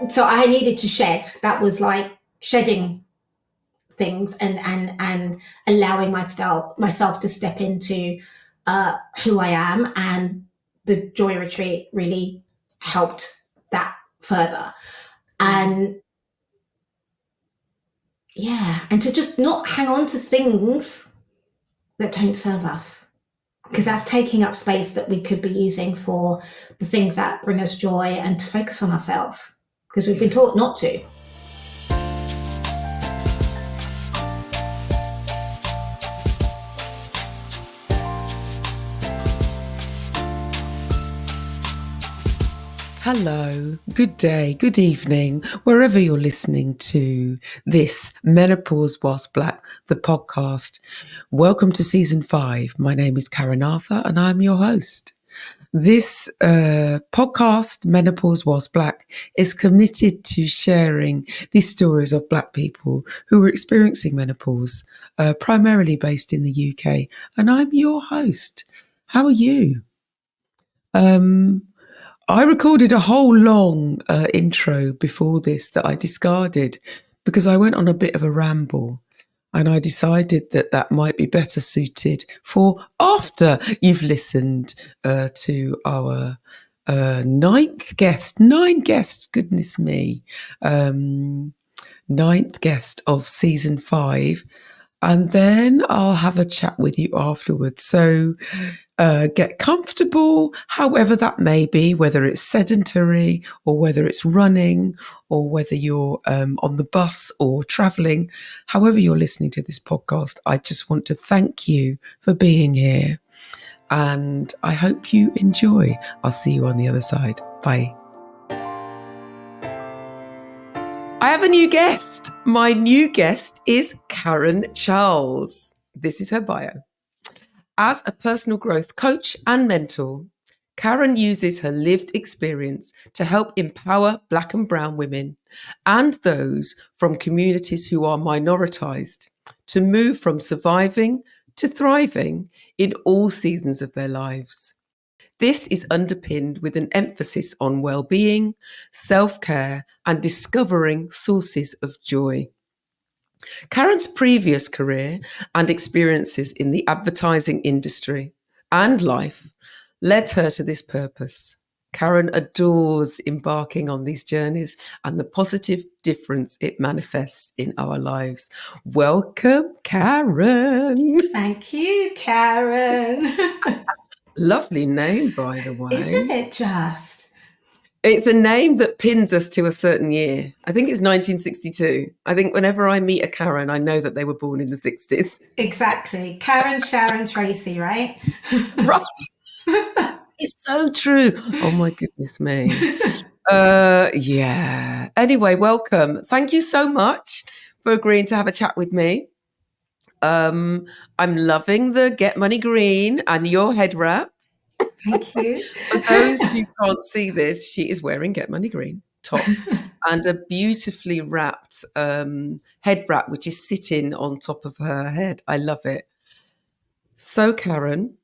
So I needed to shed. That was like shedding things and allowing myself to step into who I am, and the joy retreat really helped that further. And yeah, and to just not hang on to things that don't serve us, because that's taking up space that we could be using for the things that bring us joy, and to focus on ourselves, because we've been taught not to. Hello, good day, good evening, wherever you're listening to this Menopause Whilst Black, the podcast. Welcome to season 5. My name is Karen Arthur and I'm your host. This podcast, Menopause Whilst Black, is committed to sharing these stories of Black people who are experiencing menopause, primarily based in the UK. And I'm your host. How are you? I recorded a whole long intro before this that I discarded because I went on a bit of a ramble, and I decided that that might be better suited for after you've listened to our nine guests, goodness me, ninth guest of season 5. And then I'll have a chat with you afterwards. So get comfortable, however that may be, whether it's sedentary or whether it's running or whether you're on the bus or traveling, however you're listening to this podcast. I just want to thank you for being here, and I hope you enjoy. I'll see you on the other side. Bye. I have a new guest. My new guest is Karen Charles. This is her bio. As a personal growth coach and mentor, Karen uses her lived experience to help empower Black and brown women and those from communities who are minoritized to move from surviving to thriving in all seasons of their lives. This is underpinned with an emphasis on well-being, self-care, and discovering sources of joy. Karen's previous career and experiences in the advertising industry and life led her to this purpose. Karen adores embarking on these journeys and the positive difference it manifests in our lives. Welcome, Karen. Thank you, Karen. Lovely name, by the way. Isn't it just? It's a name that pins us to a certain year. I think it's 1962. I think whenever I meet a Karen, I know that they were born in the 60s. Exactly. Karen, Sharon, Tracy, right? Right. It's so true. Oh, my goodness me. Yeah. Anyway, welcome. Thank you so much for agreeing to have a chat with me. I'm loving the Get Money Green and your head wrap. Thank you. For those who can't see this, she is wearing Get Money Green top and a beautifully wrapped head wrap, which is sitting on top of her head. I love it. So, Karen,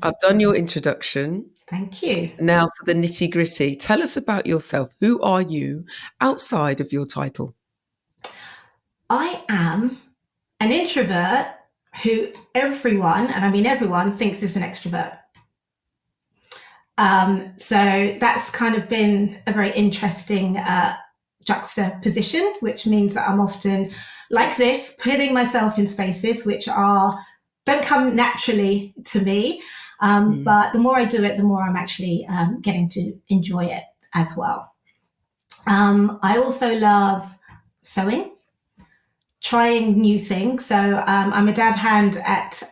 I've done your introduction. Thank you. Now to the nitty gritty. Tell us about yourself. Who are you outside of your title? I am an introvert who everyone, and I mean everyone, thinks is an extrovert. So that's kind of been a very interesting juxtaposition, which means that I'm often like this, putting myself in spaces which don't come naturally to me. But the more I do it, the more I'm actually getting to enjoy it as well. I also love sewing, trying new things. So I'm a dab hand at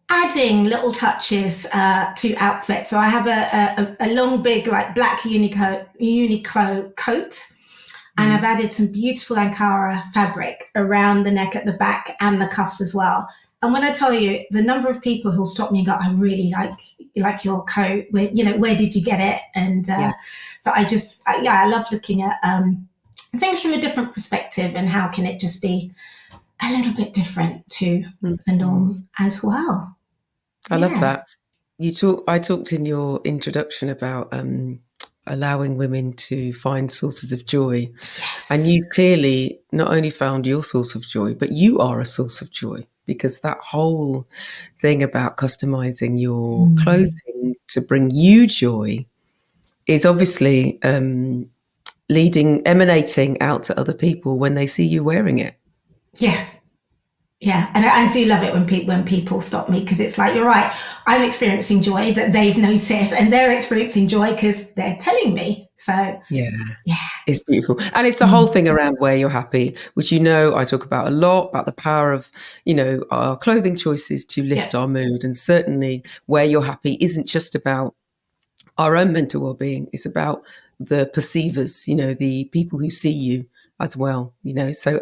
adding little touches to outfits. So I have a long, big, like black Uniqlo coat, and I've added some beautiful Ankara fabric around the neck, at the back, and the cuffs as well. And when I tell you, the number of people who'll stop me and go, "I really like your coat. Where did you get it?" And so I love looking at things from a different perspective, and how can it just be a little bit different to the norm as well. I love that. I talked in your introduction about allowing women to find sources of joy. Yes. And you clearly not only found your source of joy, but you are a source of joy, because that whole thing about customizing your clothing to bring you joy is obviously emanating out to other people when they see you wearing it. Yeah. Yeah, and I do love it when people stop me, because it's like, you're right, I'm experiencing joy that they've noticed, and they're experiencing joy because they're telling me. So yeah, yeah, it's beautiful. And it's the whole thing around where you're happy, which, I talk about a lot, about the power of, our clothing choices to lift our mood. And certainly where you're happy isn't just about our own mental well-being, it's about the perceivers, the people who see you as well, so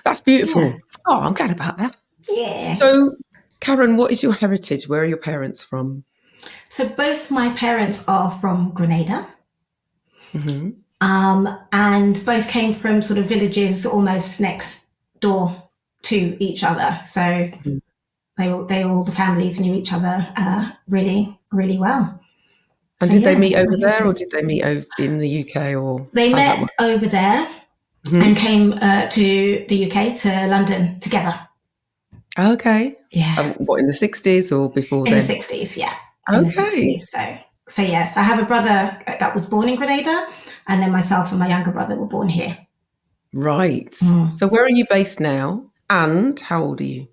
that's beautiful. Yeah. Oh, I'm glad about that. Yeah. So Karen, what is your heritage? Where are your parents from? So both my parents are from Grenada, Mm-hmm. and both came from sort of villages almost next door to each other. So the families knew each other really, really well. And So, did they meet that's over my there, or heritage. did they meet in the UK, or They how's that met work? over there and came to the UK, to London together. Okay. Yeah. What, in the 60s or before In the then? 60s, yeah. In the Okay. 60s. So yes, I have a brother that was born in Grenada, and then myself and my younger brother were born here. Right. So where are you based now, and how old are you?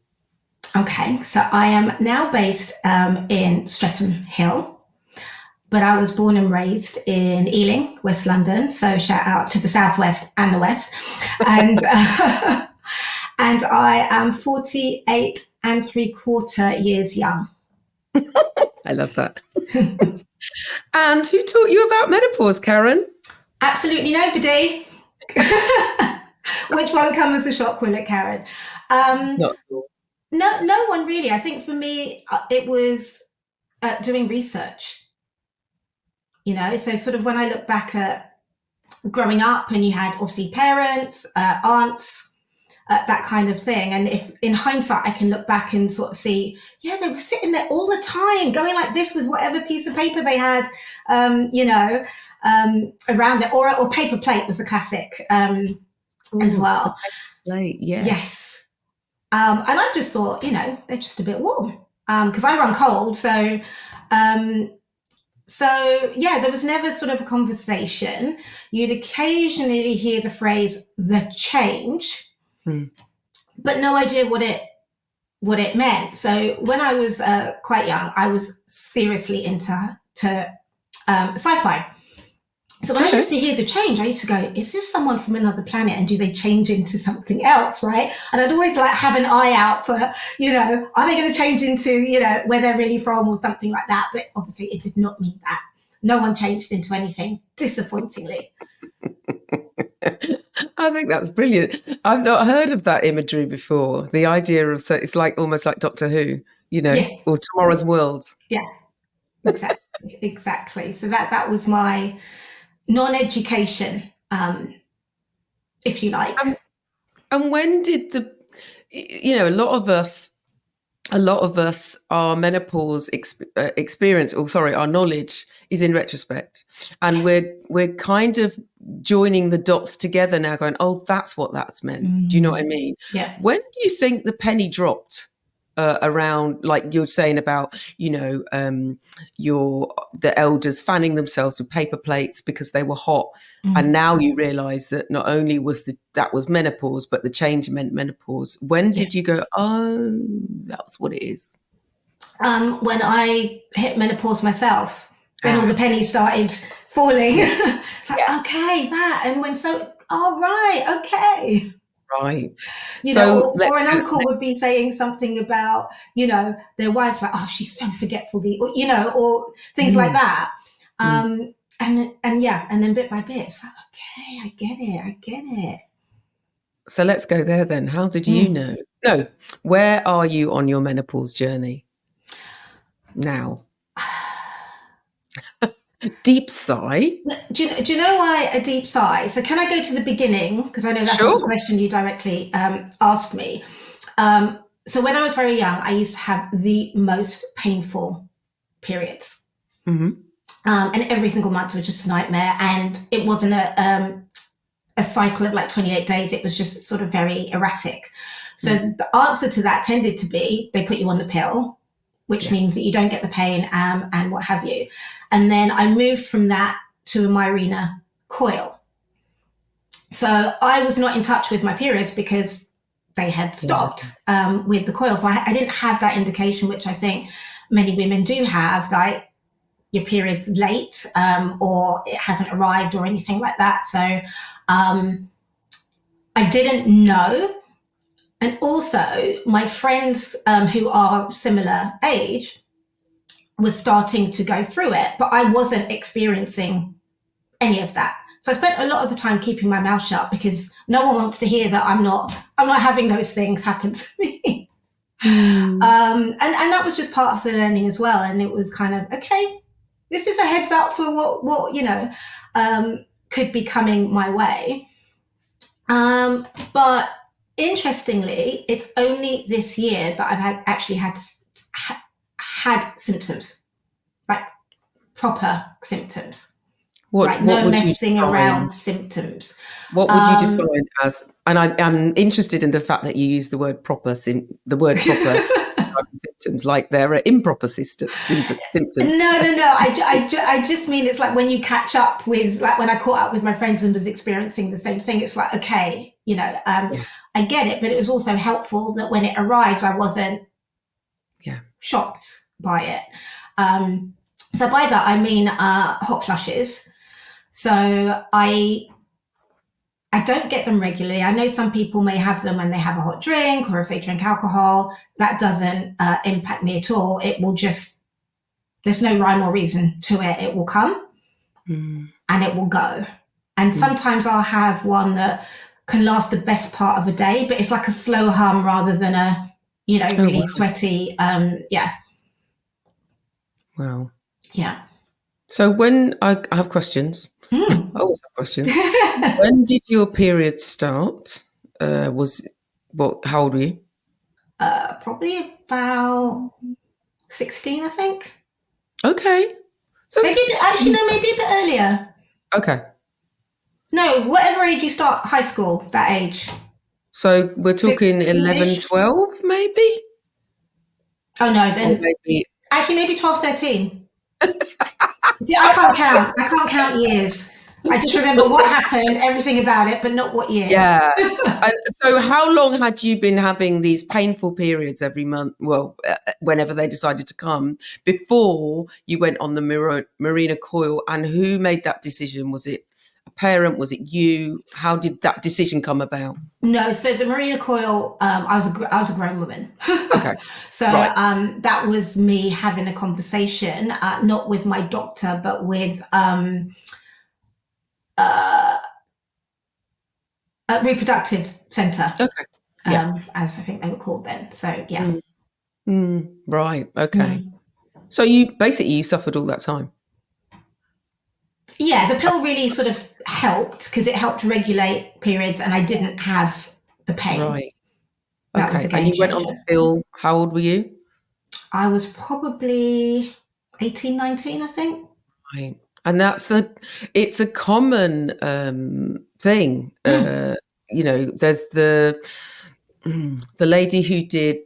Okay, so I am now based in Streatham Hill, but I was born and raised in Ealing, West London. So shout out to the Southwest and the West. And and I am 48 and 3/4 years young. I love that. And who taught you about menopause, Karen? Absolutely nobody. Which won't come as a shock, will it, Karen? Not at all. No one really. I think for me, it was doing research. So sort of when I look back at growing up, and you had obviously parents, aunts, that kind of thing. And if in hindsight, I can look back and sort of see, yeah, they were sitting there all the time, going like this with whatever piece of paper they had, around it, or paper plate was a classic as well. Plate, yes. Yes. And I just thought, they're just a bit warm, because I run cold. So there was never sort of a conversation. You'd occasionally hear the phrase "the change," but no idea what it meant. So when I was quite young, I was seriously into sci-fi. So when I used to hear the change, I used to go, is this someone from another planet, and do they change into something else, right? And I'd always have an eye out for, are they going to change into, where they're really from or something like that? But obviously it did not mean that. No one changed into anything, disappointingly. I think that's brilliant. I've not heard of that imagery before. The idea of, so it's almost like Doctor Who, or Tomorrow's World. Yeah, exactly. So that was my non-education, if you like. And when did a lot of us, our menopause experience, our knowledge is in retrospect, and we're kind of joining the dots together now, going, oh, that's what that's meant. Do you know what I mean? Yeah. When do you think the penny dropped around, like you're saying about, the elders fanning themselves with paper plates because they were hot, and now you realise that not only that was menopause, but the change meant menopause. When did you go, oh, that's what it is? When I hit menopause myself, when all the pennies started falling. It's like, okay, that, and right, okay. Right. Or an uncle would be saying something about, their wife, like, oh, she's so forgetful, or things like that. And then bit by bit, it's like, okay, I get it. So let's go there then. How did you know? No, where are you on your menopause journey now? Deep sigh. Do you know why a deep sigh? So can I go to the beginning? Because I know that's not the question you directly asked me. So when I was very young, I used to have the most painful periods. And every single month was just a nightmare. And it wasn't a cycle of like 28 days. It was just sort of very erratic. So the answer to that tended to be they put you on the pill, which means that you don't get the pain and what have you. And then I moved from that to a Mirena Coil. So I was not in touch with my periods because they had stopped with the coil. So I didn't have that indication, which I think many women do have, like your period's late or it hasn't arrived or anything like that. So I didn't know. And also my friends who are similar age were starting to go through it, but I wasn't experiencing any of that. So I spent a lot of the time keeping my mouth shut because no one wants to hear that I'm not having those things happen to me. And that was just part of the learning as well. And it was kind of, okay, this is a heads up for what could be coming my way. But interestingly, it's only this year that I've actually had symptoms, like proper symptoms. What no messing around symptoms. What would you define as? And I'm interested in the fact that you use the word proper symptoms, like there are improper symptoms. No. I just mean it's like when you catch up with, like when I caught up with my friends and was experiencing the same thing. It's like, okay, I get it, but it was also helpful that when it arrived, I wasn't shocked by it. So by that I mean hot flushes. So I don't get them regularly. I know some people may have them when they have a hot drink or if they drink alcohol. That doesn't impact me at all. It will just, there's no rhyme or reason to it. It will come and it will go. And sometimes I'll have one that can last the best part of a day, but it's like a slow hum rather than a, really sweaty. Wow. Yeah. So when I have questions, I always have questions. When did your period start? How old were you? Probably about 16, I think. Okay. So maybe a bit earlier. Okay. No, whatever age you start high school, that age. So we're talking 11, 12, maybe? Oh, no, then. Maybe 12, 13. See, I can't count years. I just remember what happened, everything about it, but not what year. Yeah. And so how long had you been having these painful periods every month? Well, whenever they decided to come, before you went on the Mirena Coil, and who made that decision? Was it a parent? Was it you? How did that decision come about? No, so the Mirena Coil, I was a grown woman. Okay. So that was me having a conversation, not with my doctor, but with a reproductive centre. Okay. As I think they were called then. So yeah. Right. Okay. So you suffered all that time. Yeah, the pill really sort of helped because it helped regulate periods and I didn't have the pain. Right. Okay. And you went on the pill, how old were you? I was probably 18, 19, I think. Right. And it's a common thing. There's the lady who did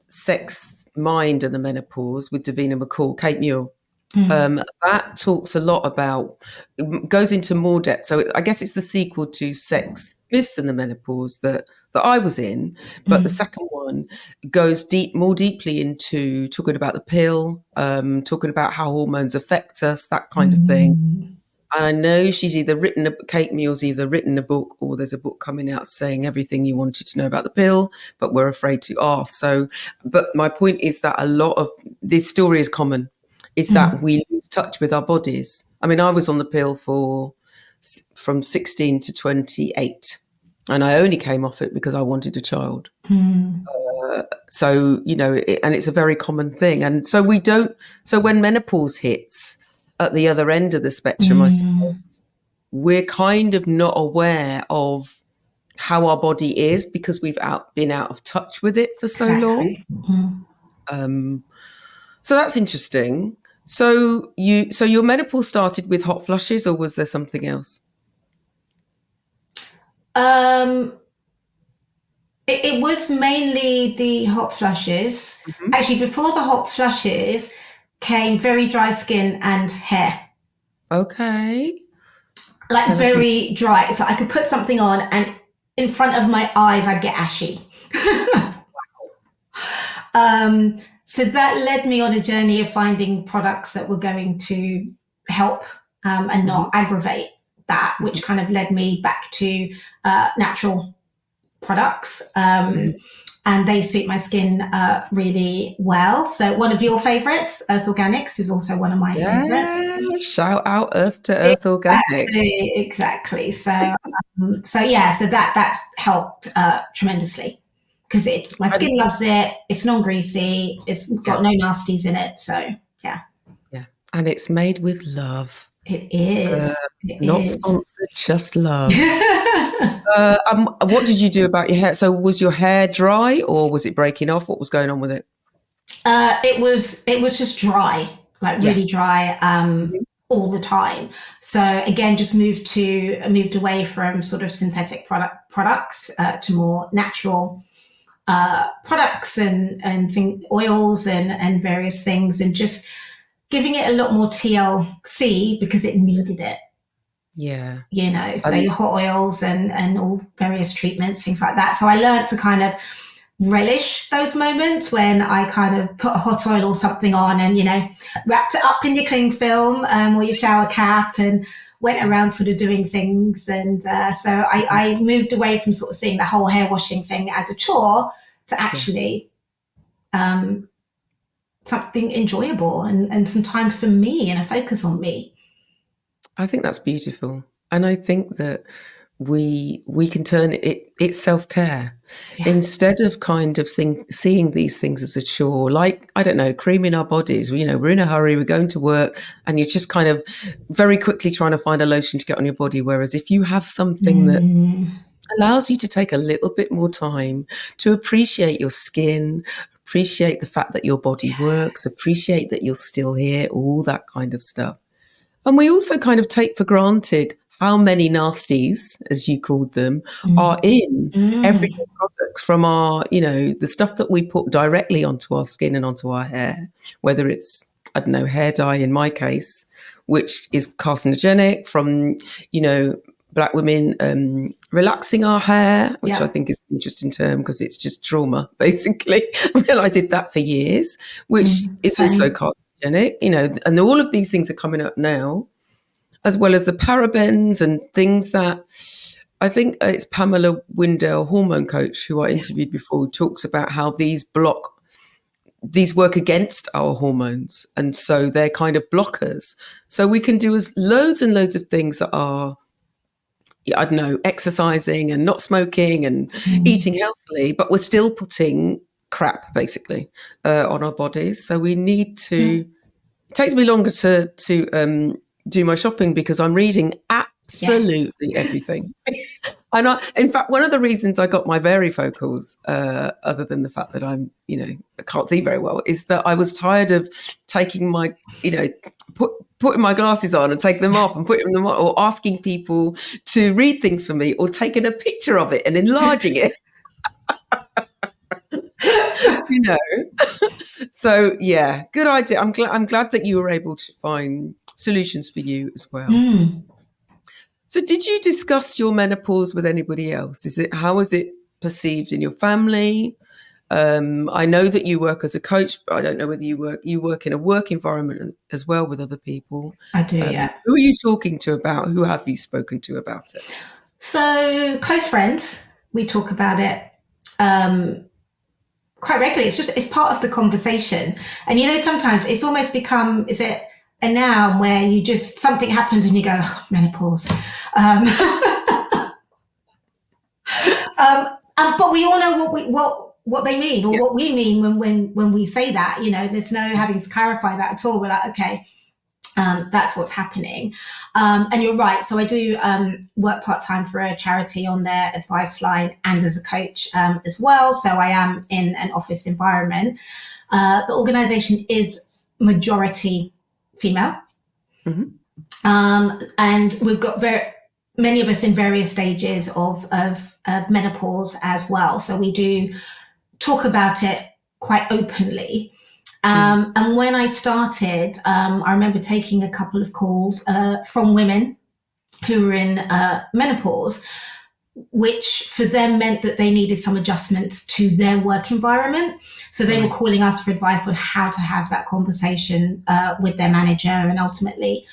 Sex, Mind and the Menopause with Davina McCall, Kate Muir. That talks a lot about, goes into more depth. So I guess it's the sequel to Sex, Myths and the Menopause that I was in. But the second one goes more deeply into talking about the pill, talking about how hormones affect us, that kind of thing. And I know Kate Muir's either written a book or there's a book coming out saying everything you wanted to know about the pill, but we're afraid to ask. So, but my point is that a lot of this story is common. Is that we lose touch with our bodies. I mean, I was on the pill from 16 to 28, and I only came off it because I wanted a child. So, and it's a very common thing. And so so when menopause hits at the other end of the spectrum, I suppose, we're kind of not aware of how our body is because we've been out of touch with it for so long. So that's interesting. So your menopause started with hot flushes, or was there something else? It was mainly the hot flushes. Mhm. Actually, before the hot flushes came very dry skin and hair. Okay. Like Tell us more. very dry. So I could put something on and in front of my eyes I'd get ashy. So that led me on a journey of finding products that were going to help and not aggravate that, which kind of led me back to natural products. And they suit my skin really well. So one of your favorites, Earth Organics, is also one of my favorites. Yeah, shout out Earth to Earth Organic. Exactly. So that's helped tremendously because it's my skin loves it. It's non-greasy. It's got no nasties in it. So yeah, And it's made with love. it is. Not sponsored, just love. What did you do about your hair? So was your hair dry or was it breaking off? What was going on with it? It was just dry, like really dry, all the time. So again, just moved away from sort of synthetic products to more natural products and oils and various things, and just giving it a lot more TLC because it needed it. Yeah. So your hot oils and all various treatments, things like that. So I learned to kind of relish those moments when I kind of put a hot oil or something on and, wrapped it up in your cling film or your shower cap and went around sort of doing things. And so I moved away from sort of seeing the whole hair washing thing as a chore to actually something enjoyable and some time for me and a focus on me. I think that's beautiful. And I think that we can turn it's self-care instead of kind of seeing these things as a chore, like, I don't know, creaming our bodies. We're in a hurry, we're going to work, and you're just kind of very quickly trying to find a lotion to get on your body. Whereas if you have something that allows you to take a little bit more time to appreciate your skin, appreciate the fact that your body works, appreciate that you're still here, all that kind of stuff. And we also kind of take for granted how many nasties, as you called them, are in everyday products from our, the stuff that we put directly onto our skin and onto our hair, whether it's, I don't know, hair dye in my case, which is carcinogenic, from, Black women relaxing our hair, which I think is an interesting term because it's just trauma, basically. I did that for years, which is also carcinogenic, and all of these things are coming up now, as well as the parabens and things that I think it's Pamela Windell, hormone coach, who I interviewed before, who talks about how these work against our hormones. And so they're kind of blockers. So we can do loads and loads of things that are, I don't know, exercising and not smoking and eating healthily, but we're still putting crap basically on our bodies. So we need to, it takes me longer to do my shopping because I'm reading absolutely everything. And in fact, one of the reasons I got my varifocals, other than the fact that I can't see very well, is that I was tired of taking my, putting my glasses on and taking them off and putting them on, or asking people to read things for me, or taking a picture of it and enlarging it. So yeah, good idea. I'm glad that you were able to find solutions for you as well. So did you discuss your menopause with anybody else? How is it perceived in your family? I know that you work as a coach, but I don't know whether you work in a work environment as well with other people. I do, yeah. Who are you talking to about? Who have you spoken to about it? So close friends, we talk about it quite regularly. It's part of the conversation. And sometimes it's almost become, is it a noun where you just, something happens and you go, oh, menopause. But we all know what they mean, or what we mean when we say that. There's no having to clarify that at all. We're like, okay, that's what's happening. And you're right. So I do work part-time for a charity on their advice line and as a coach as well. So I am in an office environment. The organization is majority female. Mhm. And we've got many of us in various stages of menopause as well. So we do talk about it quite openly. And when I started, I remember taking a couple of calls from women who were in menopause, which for them meant that they needed some adjustment to their work environment. So they were calling us for advice on how to have that conversation with their manager and ultimately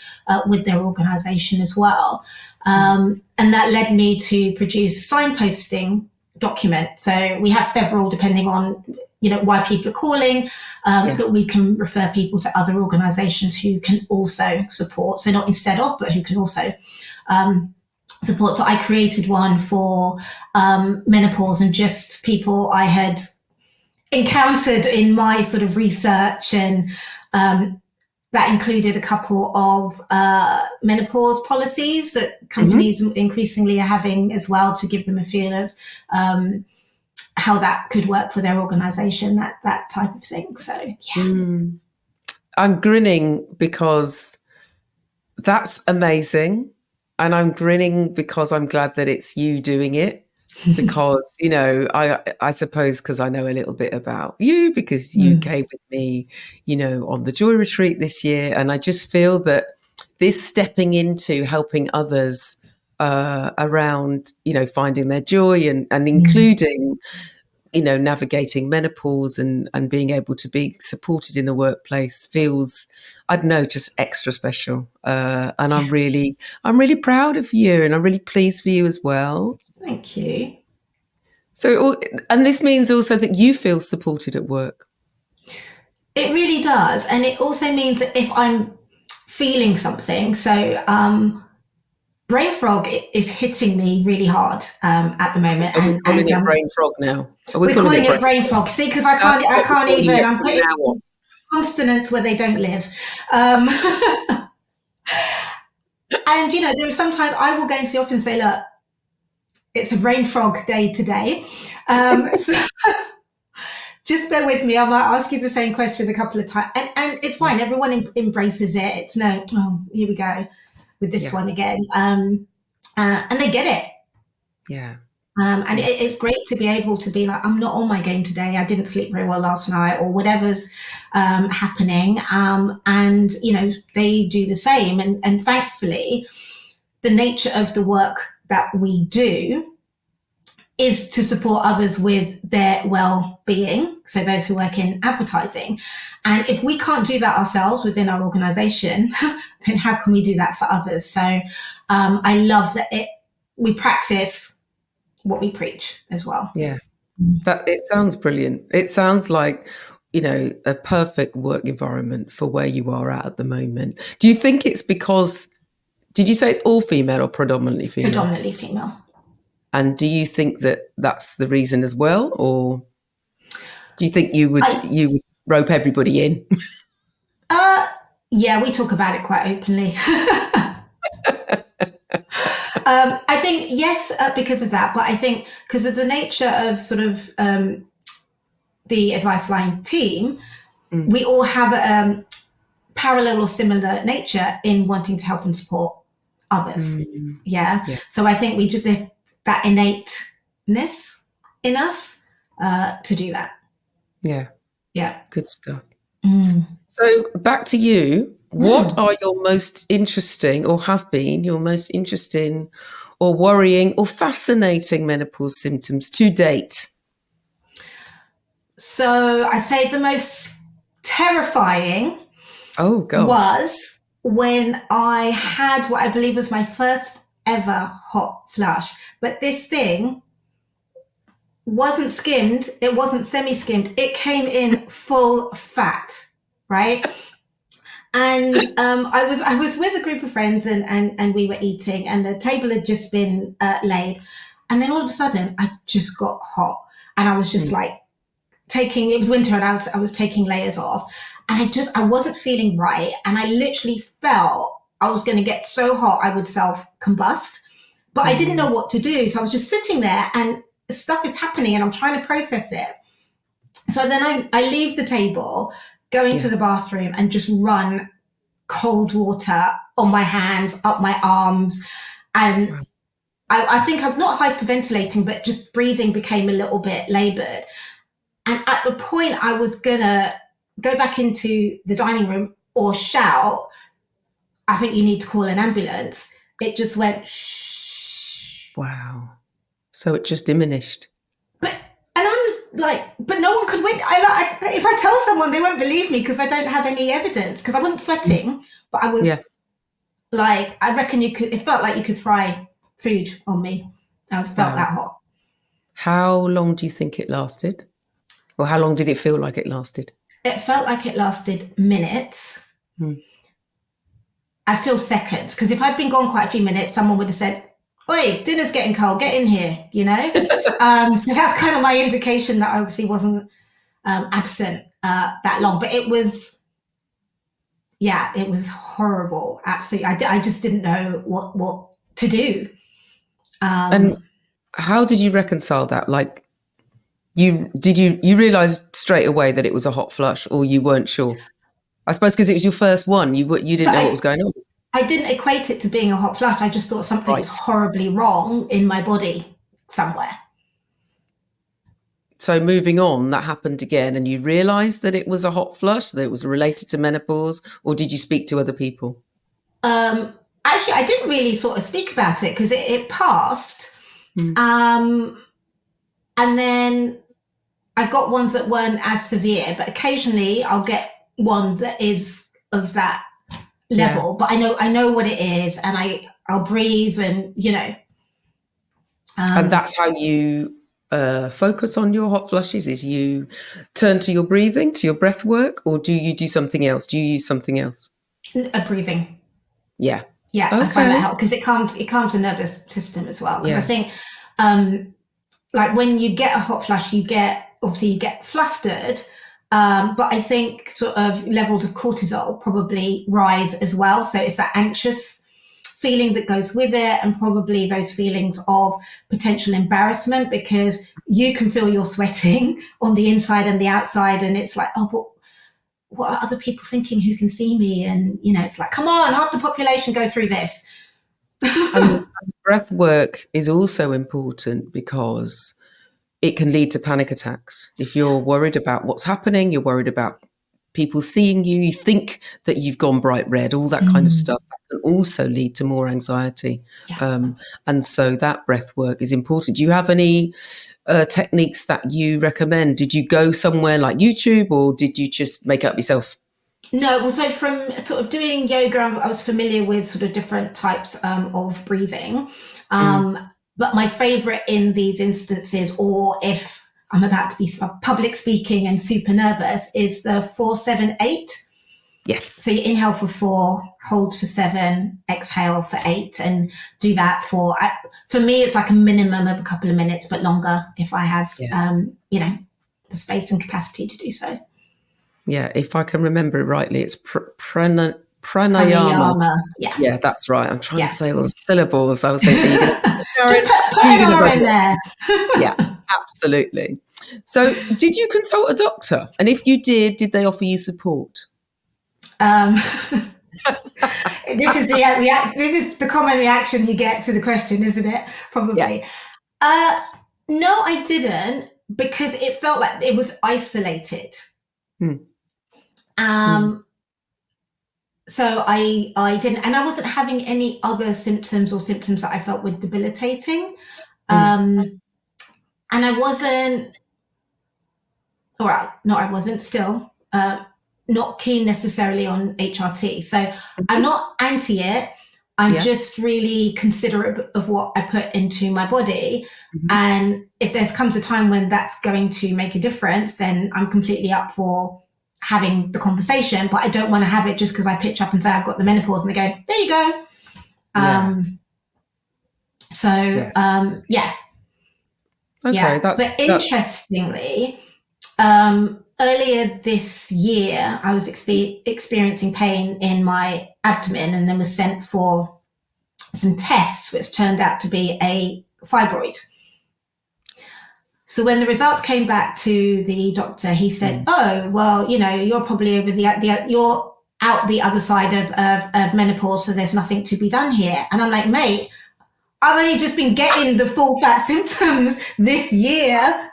with their organization as well. And that led me to produce a signposting document. So we have several, depending on why people are calling, that we can refer people to other organizations who can also support. So not instead of, but who can also support. So I created one for menopause and just people I had encountered in my sort of research, and that included a couple of menopause policies that companies increasingly are having as well, to give them a feel of how that could work for their organization, that type of thing. So I'm grinning because that's amazing. And I'm grinning because I'm glad that it's you doing it, because, I suppose because I know a little bit about you, because you came with me, on the Joy Retreat this year. And I just feel that this stepping into helping others around, finding their joy and including, navigating menopause and being able to be supported in the workplace feels, I don't know, just extra special. And I'm really proud of you, and I'm really pleased for you as well. Thank you. So, and this means also that you feel supported at work. It really does. And it also means that if I'm feeling something, so brain fog is hitting me really hard at the moment. Are we calling it brain frog now? We're calling it brain fog. See, because I can't even. I'm putting consonants where they don't live. And there are sometimes I will go into the office and say, "Look, it's a brain frog day today." So just bear with me. I might ask you the same question a couple of times, and it's fine. Everyone embraces it. It's here we go with this one again. And they get it. Yeah. And it's great to be able to be like, I'm not on my game today. I didn't sleep very well last night, or whatever's happening. And, they do the same. And thankfully, the nature of the work that we do is to support others with their well-being. So those who work in advertising. And if we can't do that ourselves within our organization, then how can we do that for others? So I love that we practice what we preach as well. Yeah, it sounds brilliant. It sounds like, a perfect work environment for where you are at the moment. Do you think it's because, did you say it's all female or predominantly female? Predominantly female. And do you think that that's the reason as well, or do you think you would rope everybody in? Yeah, we talk about it quite openly. I think, yes, because of that, but I think because of the nature of sort of the Advice Line team, we all have a parallel or similar nature in wanting to help and support others. Yeah. So I think we just, there's that innateness in us to do that. Yeah. Yeah. Good stuff. So back to you. What are your most interesting, or have been your most interesting or worrying or fascinating menopause symptoms to date? So I'd say the most terrifying was when I had what I believe was my first ever hot flush. But this thing wasn't skimmed. It wasn't semi-skimmed. It came in full fat, right? And I was with a group of friends and we were eating, and the table had just been laid. And then all of a sudden I just got hot, and I was just like it was winter, and I was taking layers off, and I wasn't feeling right. And I literally felt I was going to get so hot I would self-combust, but I didn't know what to do. So I was just sitting there, and stuff is happening and I'm trying to process it. So then I leave the table, go into the bathroom and just run cold water on my hands, up my arms. And Wow. I think I'm not hyperventilating, but just breathing became a little bit labored. And at the point I was gonna go back into the dining room or shout, I think you need to call an ambulance, it just went shh. Wow. So it just diminished. But and I'm like, but no one could win. If I tell someone, they won't believe me because I don't have any evidence. Because I wasn't sweating, but I was like, I reckon you could. It felt like you could fry food on me. I felt that hot. How long do you think it lasted? Or how long did it feel like it lasted? It felt like it lasted minutes. I feel seconds, because if I'd been gone quite a few minutes, someone would have said, "Oi, dinner's getting cold, get in here," you know? So that's kind of my indication that I obviously wasn't absent that long. But it was horrible. Absolutely. I just didn't know what to do. And how did you reconcile that? Like, you realised straight away that it was a hot flush, or you weren't sure? I suppose because it was your first one, you didn't know what was going on. I didn't equate it to being a hot flush. I just thought something was horribly wrong in my body somewhere. So moving on, that happened again, and you realised that it was a hot flush, that it was related to menopause, or did you speak to other people? Actually, I didn't really sort of speak about it because it passed. And then I got ones that weren't as severe, but occasionally I'll get one that is of that level. But I know what it is, and I'll breathe, and you know. And that's how you focus on your hot flushes, is you turn to your breathing, to your breath work, or do you do something else? Do you use something else? Breathing. Yeah. Yeah, okay. I find that helps because it calms the nervous system as well. Because I think like when you get a hot flush, you get flustered, but I think sort of levels of cortisol probably rise as well. So it's that anxious feeling that goes with it, and probably those feelings of potential embarrassment, because you can feel you're sweating on the inside and the outside, and it's like, oh, but what are other people thinking who can see me? And you know, it's like, come on, half the population go through this. And breath work is also important because it can lead to panic attacks. If you're worried about what's happening, you're worried about people seeing you, you think that you've gone bright red, all that kind of stuff, that can also lead to more anxiety. And so that breath work is important. Do you have any techniques that you recommend? Did you go somewhere like YouTube, or did you just make it up yourself? No, well, so from sort of doing yoga, I was familiar with sort of different types of breathing. But my favorite in these instances, or if I'm about to be public speaking and super nervous, is the 4-7-8. Yes. So you inhale for 4, hold for 7, exhale for 8, and do that for me, it's like a minimum of a couple of minutes, but longer if I have, you know, the space and capacity to do so. Yeah, if I can remember it rightly, it's pranayama. Yeah, that's right. I'm trying to say all the syllables. I was thinking, just put an R in there. Yeah, absolutely. So did you consult a doctor? And if you did they offer you support? This is the common reaction you get to the question, isn't it? Probably. Yeah. No, I didn't, because it felt like it was isolated. So I didn't, and I wasn't having any other symptoms that I felt were debilitating. And I wasn't, still not keen necessarily on HRT. So I'm not anti it. I'm just really considerate of what I put into my body. And if there comes a time when that's going to make a difference, then I'm completely up for having the conversation. But I don't want to have it just because I pitch up and say I've got the menopause and they go, there you go. Okay, but interestingly, earlier this year, I was experiencing pain in my abdomen, and then was sent for some tests, which turned out to be a fibroid. So when the results came back to the doctor, he said, "Oh, well, you know, you're probably over you're out the other side of menopause, so there's nothing to be done here. And I'm like, mate, I've only just been getting the full fat symptoms this year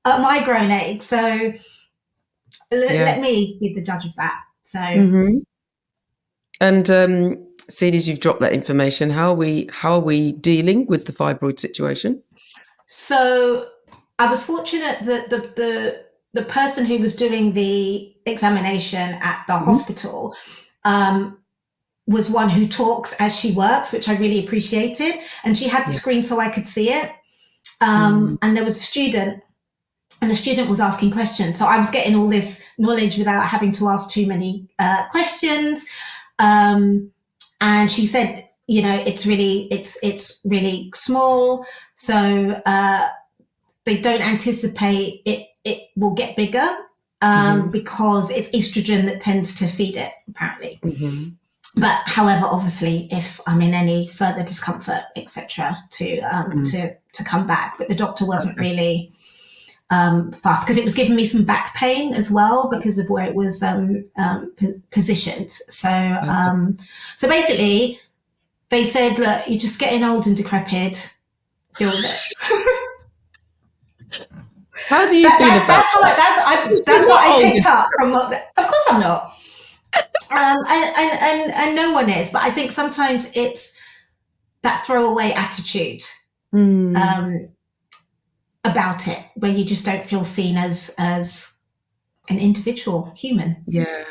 at my grown age. So let me be the judge of that. So, and seeing as you've dropped that information, how are we dealing with the fibroid situation? So I was fortunate that the person who was doing the examination at the hospital was one who talks as she works, which I really appreciated. And she had the screen so I could see it. And there was a student, and the student was asking questions. So I was getting all this knowledge without having to ask too many questions. And she said, you know, it's really small. So they don't anticipate it will get bigger because it's estrogen that tends to feed it, apparently. But however, obviously, if I'm in any further discomfort, etc., to come back. But the doctor wasn't really fast, because it was giving me some back pain as well because of where it was positioned. So so basically, they said, look, you're just getting old and decrepit. Deal with it. How do you feel about that? That's what I picked up from what. Of course, I'm not. And no one is, but I think sometimes it's that throwaway attitude about it, where you just don't feel seen as an individual human. Yeah.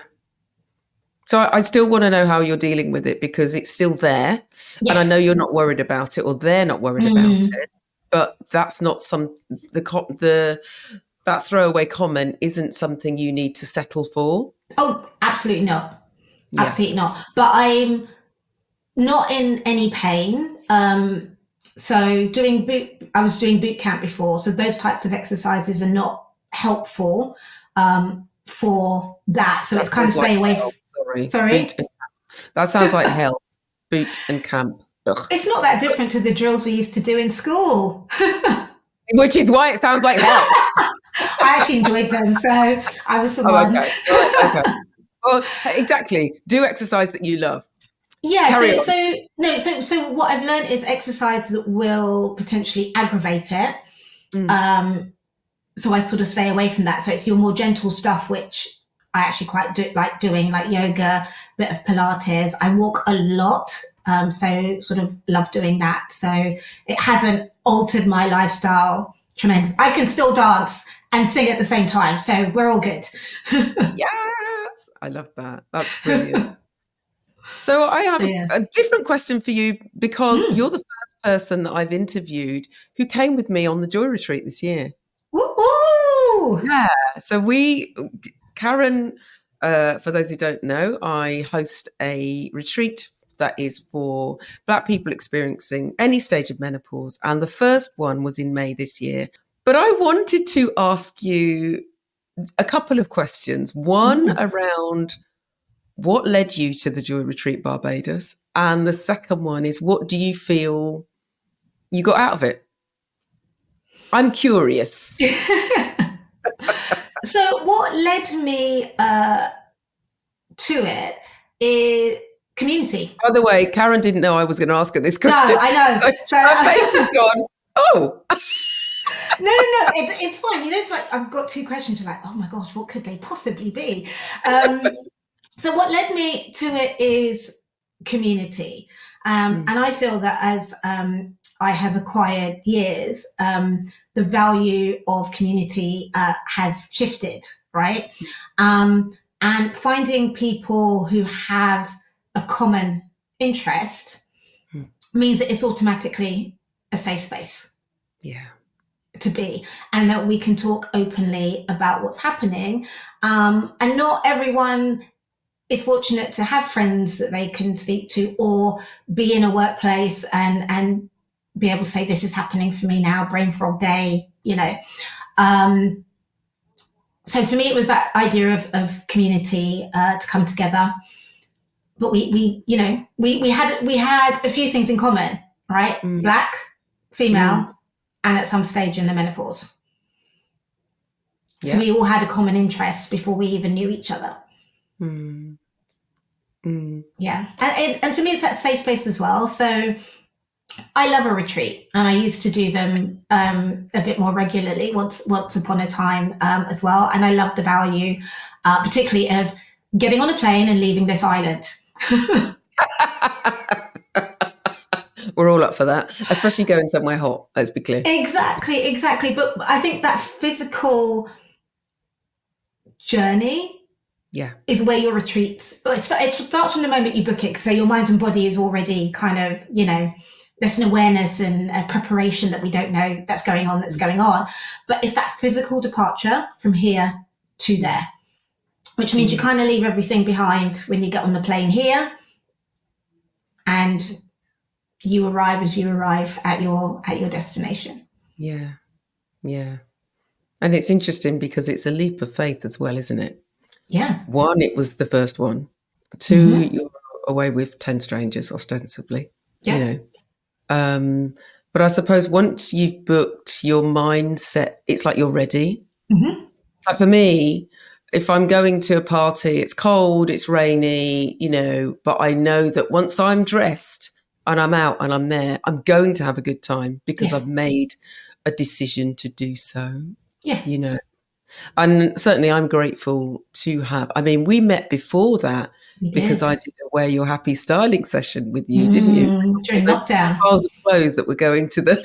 So I still want to know how you're dealing with it, because it's still there, and I know you're not worried about it, or they're not worried about it. But that's not that throwaway comment isn't something you need to settle for. Oh, absolutely not. Yeah. Absolutely not. But I'm not in any pain. So I was doing boot camp before. So those types of exercises are not helpful for that. So it's kind of stay away. Sorry. That sounds like hell. Boot and camp. Ugh. It's not that different to the drills we used to do in school. Which is why it sounds like hell. I actually enjoyed them, so I was the one. Okay. Right, okay. Well, exactly. Do exercise that you love. Yeah. So what I've learned is exercise that will potentially aggravate it. So I sort of stay away from that. So it's your more gentle stuff, which I actually quite like doing, like yoga, a bit of Pilates. I walk a lot. So sort of love doing that. So it hasn't altered my lifestyle tremendous. I can still dance and sing at the same time. So we're all good. Yes. I love that. That's brilliant. So I have a different question for you, because you're the first person that I've interviewed who came with me on the Joy Retreat this year. Woo-hoo! Yeah. So Karen, for those who don't know, I host a retreat that is for Black people experiencing any stage of menopause. And the first one was in May this year. But I wanted to ask you a couple of questions. One around what led you to the Joy Retreat Barbados? And the second one is, what do you feel you got out of it? I'm curious. So what led me to it is community. By the way, Karen didn't know I was going to ask her this question. No, I know. So her face has gone, oh. No. It's fine. You know, it's like I've got two questions. You're like, oh my gosh, what could they possibly be? So what led me to it is community. And I feel that as I have acquired years, the value of community has shifted, right? And finding people who have a common interest means that it's automatically a safe space. Yeah. To be, and that we can talk openly about what's happening. And not everyone is fortunate to have friends that they can speak to, or be in a workplace and be able to say, this is happening for me now, brain frog day, you know. So for me, it was that idea of community to come together. But we had a few things in common, right? Black, female, and at some stage in the menopause. So we all had a common interest before we even knew each other. Yeah. And for me, it's that safe space as well. So I love a retreat, and I used to do them a bit more regularly once upon a time as well. And I love the value, particularly of getting on a plane and leaving this island. We're all up for that, especially going somewhere hot, let's be clear. Exactly. But I think that physical journey is where your retreats, it starts from the moment you book it. So your mind and body is already kind of, there's an awareness and a preparation that we don't know that's going on. But it's that physical departure from here to there, which means you kind of leave everything behind when you get on the plane here, and you arrive as you arrive at your destination. Yeah. And it's interesting because it's a leap of faith as well, isn't it? Yeah. 1, it was the first one. 2, you're away with 10 strangers ostensibly. Yeah. But I suppose once you've booked, your mindset, it's like you're ready. It's like for me, if I'm going to a party, it's cold, it's rainy, but I know that once I'm dressed and I'm out and I'm there, I'm going to have a good time because I've made a decision to do so. Yeah. And certainly I'm grateful to have, we met before that because I did a Wear Your Happy styling session with you, didn't you? During lockdown. Piles of clothes that were going to the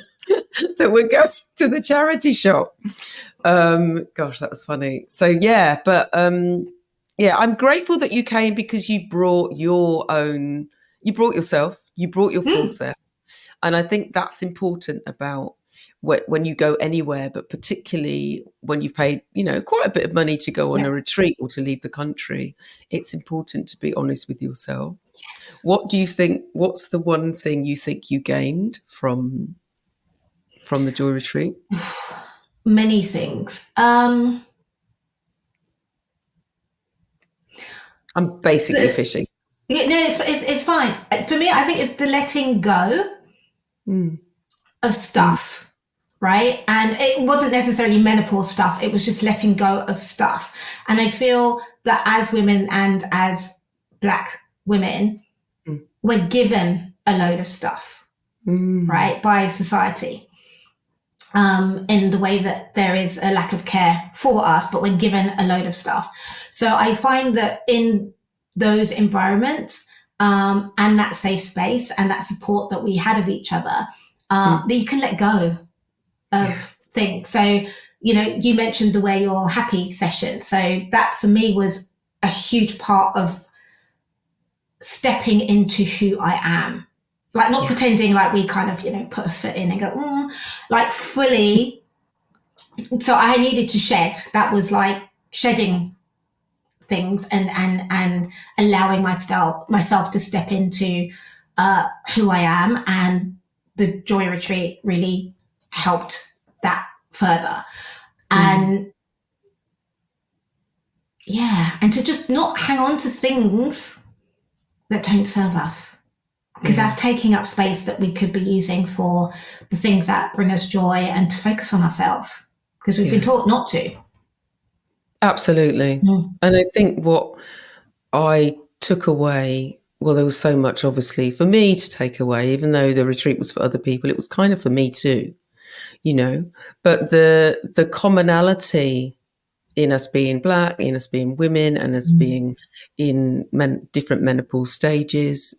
charity shop. Gosh, that was funny. So I'm grateful that you came because you brought yourself, you brought your full self. And I think that's important about when you go anywhere, but particularly when you've paid, quite a bit of money to go on a retreat or to leave the country, it's important to be honest with yourself. Yes. What do you think, what's the one thing you think you gained from the Joy Retreat? Many things. I'm basically fishing. Yeah, no, it's fine. For me, I think it's the letting go of stuff. Right. And it wasn't necessarily menopause stuff. It was just letting go of stuff. And I feel that as women and as Black women, we're given a load of stuff, right, by society, in the way that there is a lack of care for us, but we're given a load of stuff. So I find that in those environments, and that safe space and that support that we had of each other, that you can let go of things. So, you mentioned the Wear Your Happy session. So that for me was a huge part of stepping into who I am. Like not pretending like we kind of, put a foot in and go, like fully. So I needed to shed. That was like shedding things and allowing myself to step into who I am. And the Joy Retreat really helped that further. And and to just not hang on to things that don't serve us, because that's taking up space that we could be using for the things that bring us joy, and to focus on ourselves because we've been taught not to. Absolutely. And I think what I took away, well, there was so much obviously for me to take away, even though the retreat was for other people, it was kind of for me too. But the commonality in us being Black, in us being women, and us being in different menopause stages,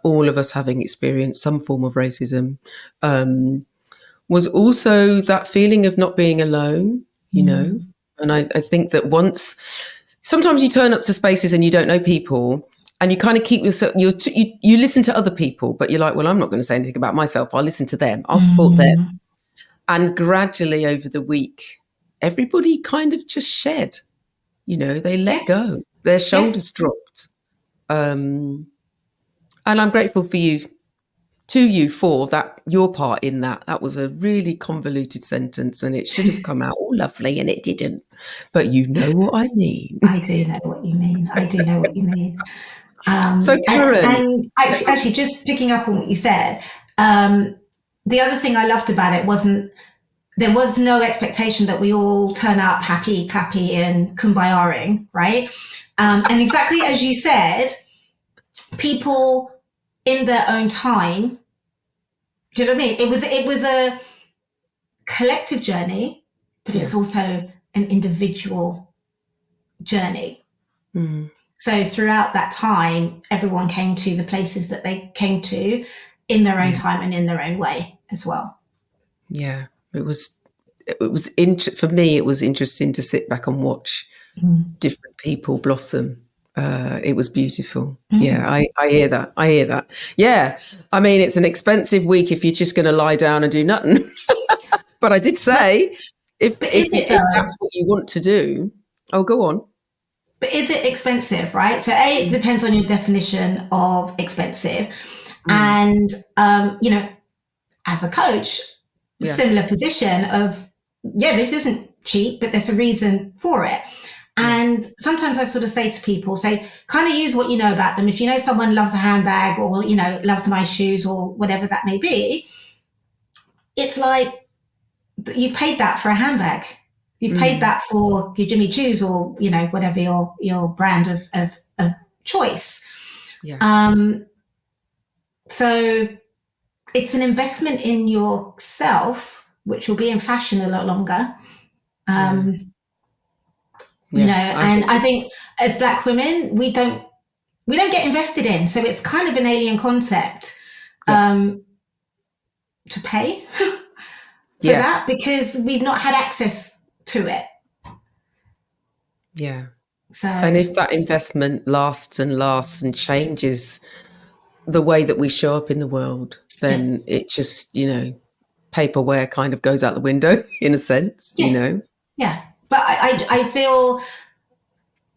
all of us having experienced some form of racism, was also that feeling of not being alone, And I think that sometimes you turn up to spaces and you don't know people, and you kind of keep yourself, you listen to other people, but you're like, well, I'm not going to say anything about myself. I'll listen to them. I'll support them. And gradually over the week, everybody kind of just shed, they let go, their shoulders dropped. And I'm grateful for for that, your part in that. That was a really convoluted sentence and it should have come out all lovely and it didn't. But you know what I mean. I do know what you mean. So Karen. And actually just picking up on what you said, the other thing I loved about it there was no expectation that we all turn up happy, clappy and kumbayaing, right? And exactly as you said, people in their own time. Do you know what I mean? It was a collective journey, but it was also an individual journey. So throughout that time, everyone came to the places that they came to in their own time and in their own way as well. Yeah, it was for me, it was interesting to sit back and watch different people blossom. It was beautiful. Yeah, I hear that. I hear that. Yeah, I mean, it's an expensive week if you're just going to lie down and do nothing. But I did say, if that's what you want to do, oh, go on. But is it expensive, right? So it depends on your definition of expensive. And, you know, as a coach, similar position of, this isn't cheap, but there's a reason for it. And sometimes I sort of say to people, kind of use what you know about them. If you know someone loves a handbag or, you know, loves nice shoes or whatever that may be, it's like you've paid that for a handbag. You've paid that for your Jimmy Choos or, you know, whatever your brand of choice. Yeah. So it's an investment in yourself, which will be in fashion a lot longer. You know, and I think as Black women, we don't get invested in. So it's kind of an alien concept to pay for that, because we've not had access to it. Yeah. So, and if that investment lasts and changes the way that we show up in the world, then it just, you know, paperware kind of goes out the window in a sense, you know? Yeah. But I feel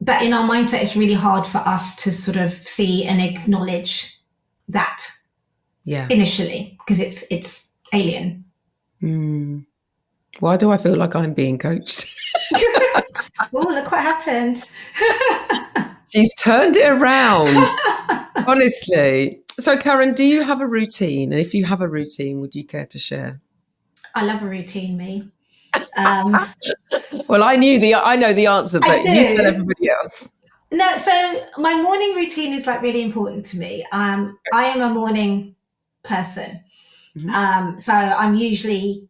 that in our mindset, it's really hard for us to sort of see and acknowledge that initially, because it's alien. Why do I feel like I'm being coached? Oh, look what happened. She's turned it around, honestly. So, Karen, do you have a routine? And if you have a routine, would you care to share? I love a routine, me. Well, I know the answer, but you tell everybody else. No, so my morning routine is like really important to me. I am a morning person. So I'm usually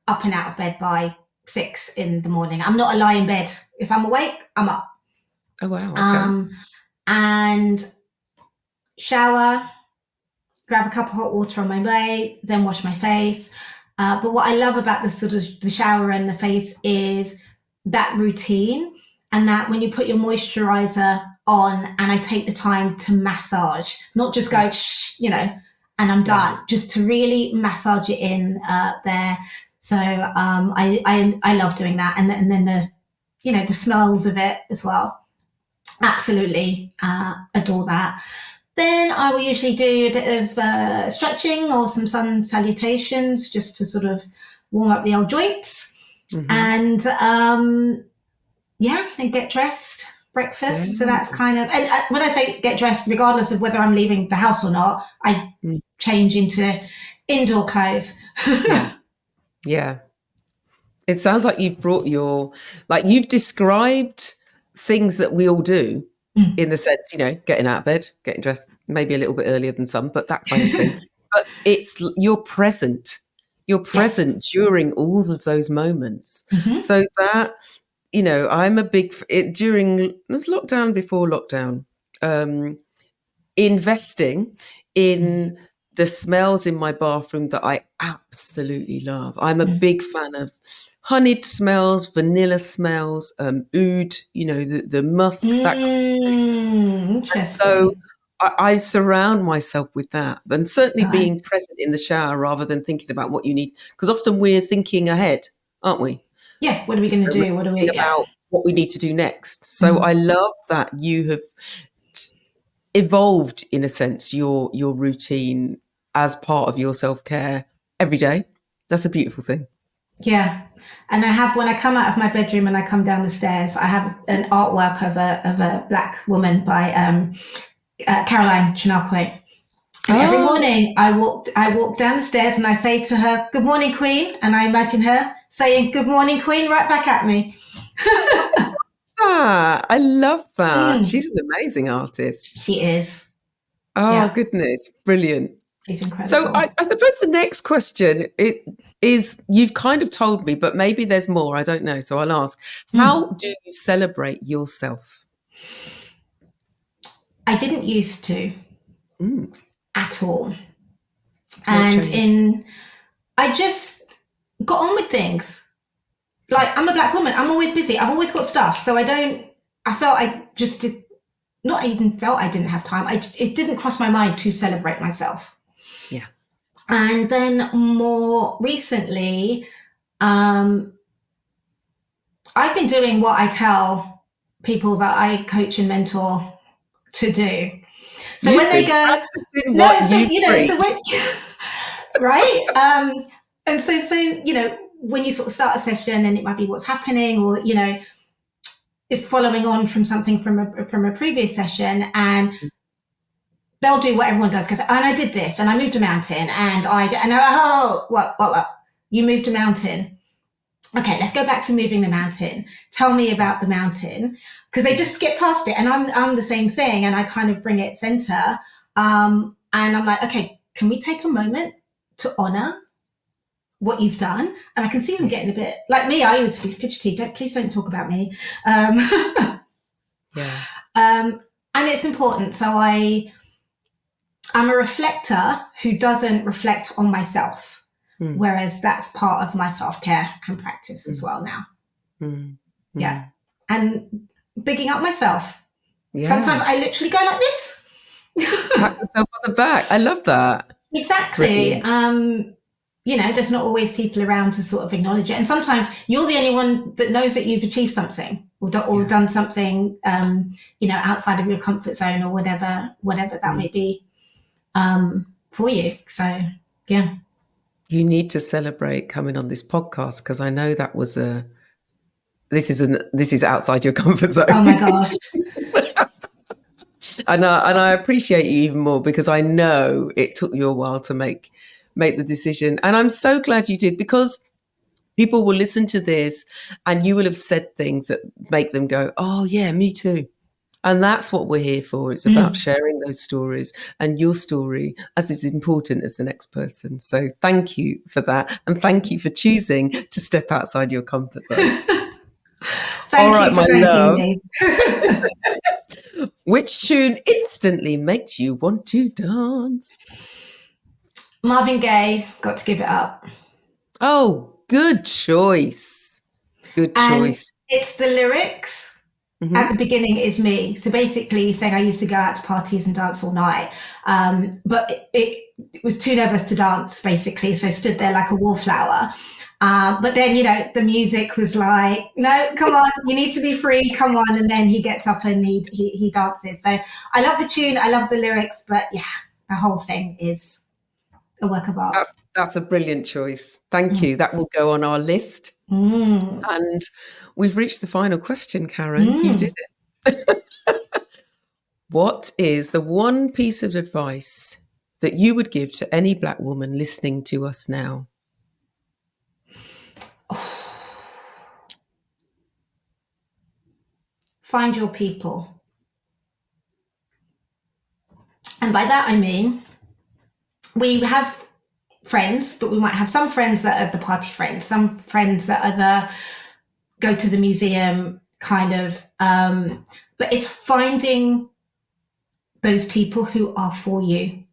up and out of bed by 6 in the morning. I'm not a lie in bed. If I'm awake, I'm up. Oh, wow. Okay. And shower, grab a cup of hot water on my way, then wash my face. But what I love about the sort of the shower and the face is that routine, and that when you put your moisturizer on and I take the time to massage, not just go, you know, and I'm done, just to really massage it in there. So I love doing that. And then the, you know, the smells of it as well. Absolutely adore that. Then I will usually do a bit of stretching or some sun salutations just to sort of warm up the old joints. And and get dressed, breakfast. So that's kind of, and when I say get dressed, regardless of whether I'm leaving the house or not, I change into indoor clothes. Yeah. It sounds like you've brought you've described things that we all do in the sense, you know, getting out of bed, getting dressed, maybe a little bit earlier than some, but that kind of thing. But it's, you're present during all of those moments. So that, you know, I'm a big, during, it was lockdown, before lockdown, investing in the smells in my bathroom that I absolutely love. I'm a big fan of honeyed smells, vanilla smells, oud, you know, the musk. That interesting. So I surround myself with that, and certainly being present in the shower rather than thinking about what you need, because often we're thinking ahead, aren't we? Yeah. What are we going to do? What are we about what we need to do next? So I love that you have evolved, in a sense, your routine as part of your self-care every day. That's a beautiful thing. Yeah. And I have, when I come out of my bedroom and I come down the stairs, I have an artwork of a Black woman by Caroline Chinakwe. And every morning I walk down the stairs and I say to her, "Good morning, Queen." And I imagine her saying, "Good morning, Queen," right back at me. I love that. She's an amazing artist. She is. Oh, Yeah, goodness. Brilliant. he's So incredible. I suppose the next question is, you've kind of told me, but maybe there's more. I don't know. So I'll ask, how do you celebrate yourself? I didn't used to Mm. at all. What And changed? I just got on with things. Like, I'm a black woman. I'm always busy. I've always got stuff. So I felt I just did, not even felt I didn't have time. It didn't cross my mind to celebrate myself. Yeah. And then more recently, I've been doing what I tell people that I coach and mentor to do. So You've when they been go, practicing no, what so, you preach. so when, right? And so, when you sort of start a session and it might be what's happening, or, it's following on from something from a previous session, and they'll do what everyone does, because, and I did this, and I moved a mountain, what? You moved a mountain. Okay, let's go back to moving the mountain. Tell me about the mountain, because they just skip past it, and I'm the same thing, and I kind of bring it center, and I'm like, okay, can we take a moment to honor what you've done? And I can see them getting a bit like me. I would be fidgety. Please don't talk about me. Yeah. And it's important. So I'm a reflector who doesn't reflect on myself, whereas that's part of my self-care and practice as well now. Yeah. And bigging up myself. Yeah. Sometimes I literally go like this. Pat yourself on the back. I love that. Exactly. Brilliant. There's not always people around to sort of acknowledge it. And sometimes you're the only one that knows that you've achieved something or done something, outside of your comfort zone, or whatever that may be, for you. So, yeah. You need to celebrate coming on this podcast, because I know that was this is outside your comfort zone. Oh my gosh. And I appreciate you even more, because I know it took you a while to make the decision. And I'm so glad you did, because people will listen to this and you will have said things that make them go, oh yeah, me too. And that's what we're here for. It's about sharing those stories, and your story as is important as the next person. So thank you for that. And thank you for choosing to step outside your comfort zone. Thank All right, you for my thanking love. me. Which tune instantly makes you want to dance? Marvin Gaye, Got to Give It Up. Oh, good choice. Good choice. And it's the lyrics. At the beginning is me. So basically saying I used to go out to parties and dance all night. But it was too nervous to dance, basically. So I stood there like a wallflower. But then, the music was like, no, come on, you need to be free. Come on. And then he gets up and he dances. So I love the tune. I love the lyrics. But yeah, the whole thing is a work of art. That's a brilliant choice. Thank you. That will go on our list. And we've reached the final question, Karen. You did it. What is the one piece of advice that you would give to any Black woman listening to us now? Find your people. And by that, I mean, we have friends, but we might have some friends that are the party friends, some friends that are the go to the museum kind of, but it's finding those people who are for you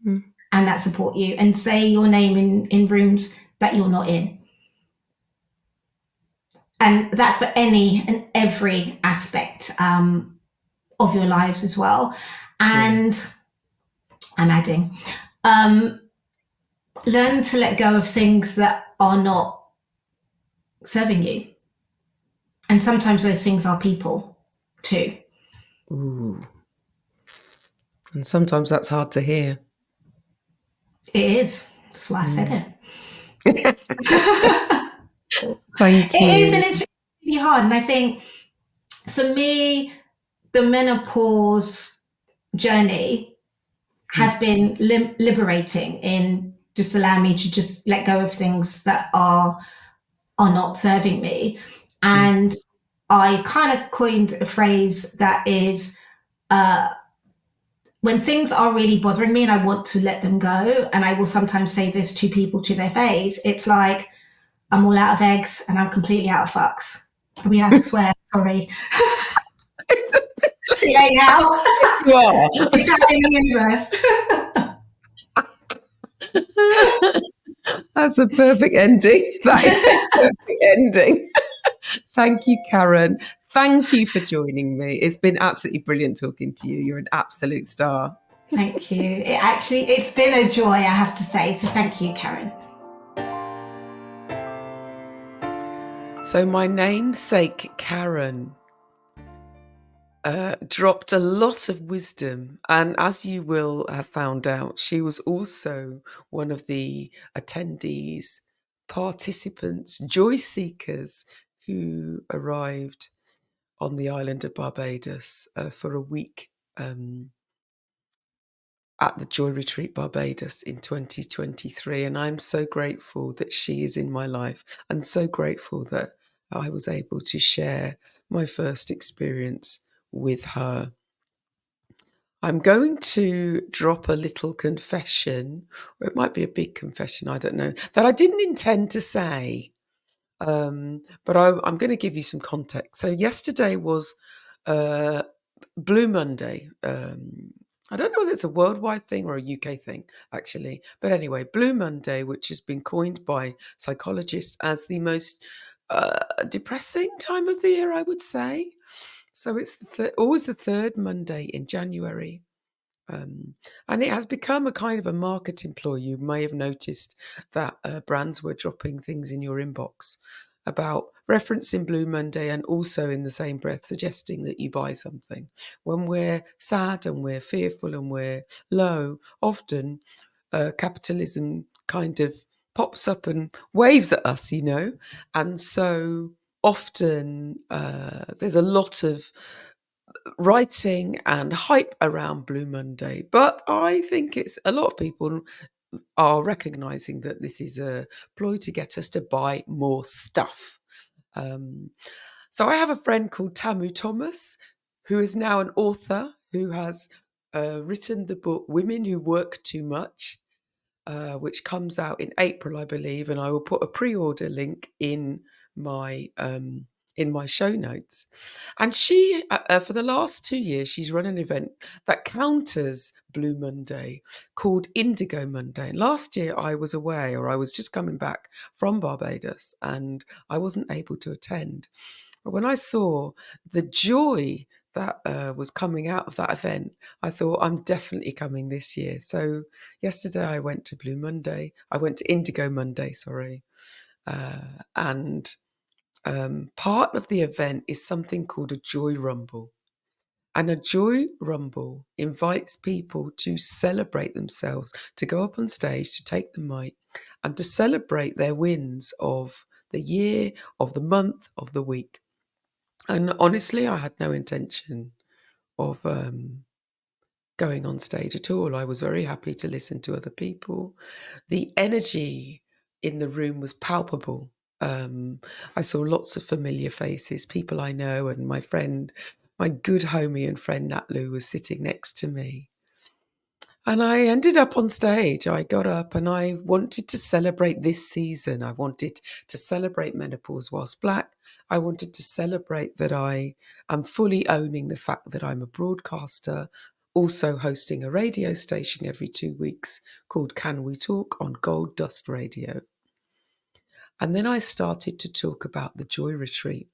and that support you and say your name in rooms that you're not in. And that's for any and every aspect of your lives as well. And I'm adding, learn to let go of things that are not serving you. And sometimes those things are people too. Ooh. And sometimes that's hard to hear. It is. That's why I said it. Thank you. It is, and it's really hard. And I think for me, the menopause journey has been liberating in just allowing me to just let go of things that are not serving me. And I kind of coined a phrase that is when things are really bothering me and I want to let them go, and I will sometimes say this to people to their face, it's like I'm all out of eggs and I'm completely out of fucks. Are we allowed to swear? Sorry. Too late now. You are. It's out in the universe. That's a perfect ending. That is a perfect ending. Thank you, Karen. Thank you for joining me. It's been absolutely brilliant talking to you. You're an absolute star. Thank you. It's been a joy, I have to say. So thank you, Karen. So my namesake, Karen, dropped a lot of wisdom. And as you will have found out, she was also one of the attendees, participants, joy seekers who arrived on the island of Barbados for a week at the Joy Retreat Barbados in 2023. And I'm so grateful that she is in my life, and so grateful that I was able to share my first experience with her. I'm going to drop a little confession, or it might be a big confession, I don't know, that I didn't intend to say. But I'm going to give you some context. So yesterday was Blue Monday. I don't know whether it's a worldwide thing or a UK thing, actually. But anyway, Blue Monday, which has been coined by psychologists as the most depressing time of the year, I would say. So it's always the third Monday in January. And it has become a kind of a marketing ploy. You may have noticed that brands were dropping things in your inbox about referencing Blue Monday, and also in the same breath suggesting that you buy something. When we're sad and we're fearful and we're low, often capitalism kind of pops up and waves at us, and so often there's a lot of writing and hype around Blue Monday, but I think it's a lot of people are recognizing that this is a ploy to get us to buy more stuff. So I have a friend called Tamu Thomas, who is now an author who has written the book Women Who Work Too Much, which comes out in April, I believe, and I will put a pre-order link in my show notes. And she, for the last 2 years, she's run an event that counters Blue Monday called Indigo Monday. And last year I was away, or I was just coming back from Barbados, and I wasn't able to attend. But when I saw the joy that was coming out of that event, I thought, I'm definitely coming this year. So yesterday I went to Blue Monday. I went to Indigo Monday, sorry. And part of the event is something called a Joy Rumble. And a Joy Rumble invites people to celebrate themselves, to go up on stage, to take the mic, and to celebrate their wins of the year, of the month, of the week. And honestly, I had no intention of going on stage at all. I was very happy to listen to other people. The energy in the room was palpable. I saw lots of familiar faces, people I know, and my friend, my good homie and friend Natlu, was sitting next to me. And I ended up on stage. I got up and I wanted to celebrate this season. I wanted to celebrate menopause whilst Black. I wanted to celebrate that I am fully owning the fact that I'm a broadcaster, also hosting a radio station every 2 weeks called Can We Talk on Golddust Radio. And then I started to talk about the Joy Retreat.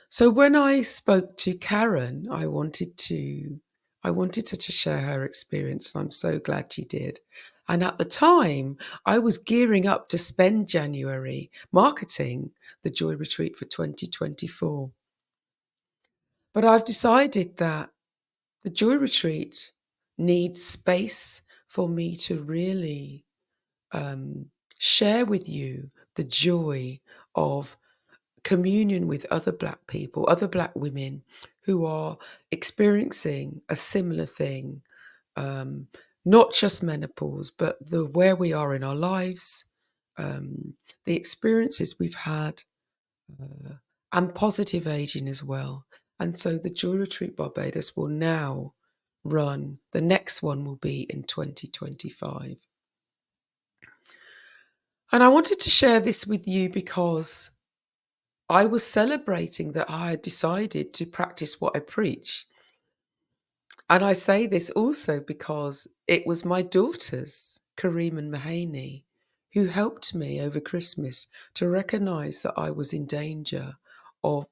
So when I spoke to Karen, I wanted her to share her experience, and I'm so glad she did. And at the time, I was gearing up to spend January marketing the Joy Retreat for 2024. But I've decided that the Joy Retreat needs space for me to really share with you the joy of communion with other Black people, other Black women who are experiencing a similar thing, not just menopause, but where we are in our lives, the experiences we've had, and positive aging as well. And so the Joy Retreat Barbados will now run. The next one will be in 2025. And I wanted to share this with you because I was celebrating that I had decided to practice what I preach. And I say this also because it was my daughters, Kareem and Mahaney, who helped me over Christmas to recognize that I was in danger of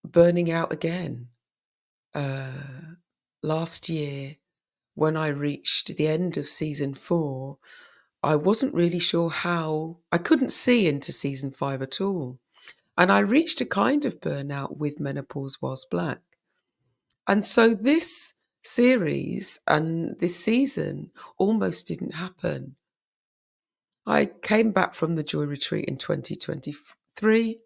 burning out again. Last year, when I reached the end of season 4, I wasn't really sure how, I couldn't see into season 5 at all. And I reached a kind of burnout with Menopause Whilst Black. And so this series and this season almost didn't happen. I came back from the Joy Retreat in 2023.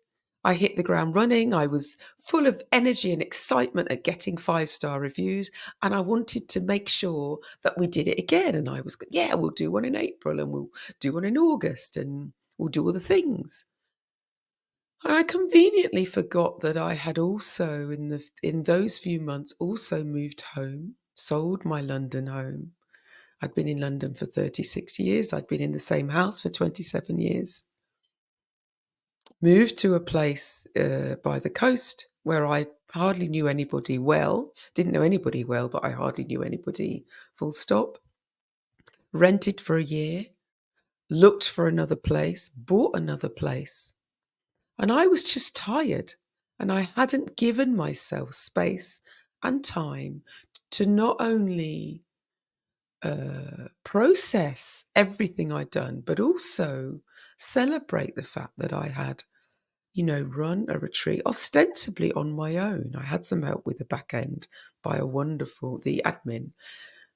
I hit the ground running. I was full of energy and excitement at getting 5-star reviews. And I wanted to make sure that we did it again. And I was, yeah, we'll do one in April and we'll do one in August and we'll do all the things. And I conveniently forgot that I had also, in those few months, also moved home, sold my London home. I'd been in London for 36 years. I'd been in the same house for 27 years. Moved to a place by the coast where I hardly knew anybody well. Didn't know anybody well, but I hardly knew anybody, full stop. Rented for a year, looked for another place, bought another place. And I was just tired. And I hadn't given myself space and time to not only process everything I'd done, but also celebrate the fact that I had, run a retreat ostensibly on my own. I had some help with the back end by the admin,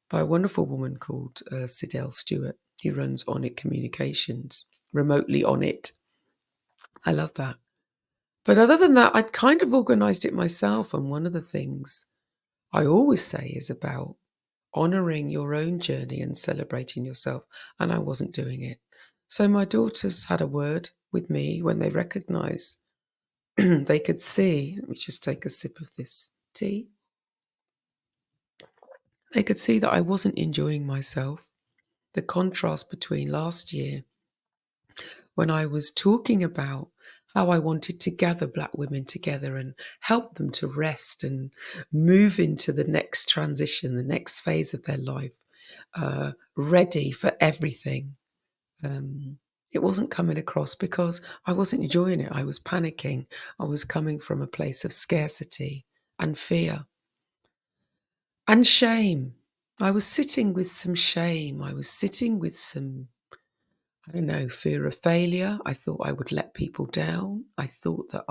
by a wonderful woman called Sidel Stewart, who runs On It Communications, remotely on it. I love that. But other than that, I'd kind of organised it myself. And one of the things I always say is about honouring your own journey and celebrating yourself. And I wasn't doing it. So my daughters had a word with me when they recognised, they could see, let me just take a sip of this tea. They could see that I wasn't enjoying myself. The contrast between last year, when I was talking about how I wanted to gather Black women together and help them to rest and move into the next transition, the next phase of their life, ready for everything. It wasn't coming across because I wasn't enjoying it. I was panicking. I was coming from a place of scarcity and fear and shame. I was sitting with some shame. I was sitting with some, I don't know, fear of failure. I thought I would let people down. I thought that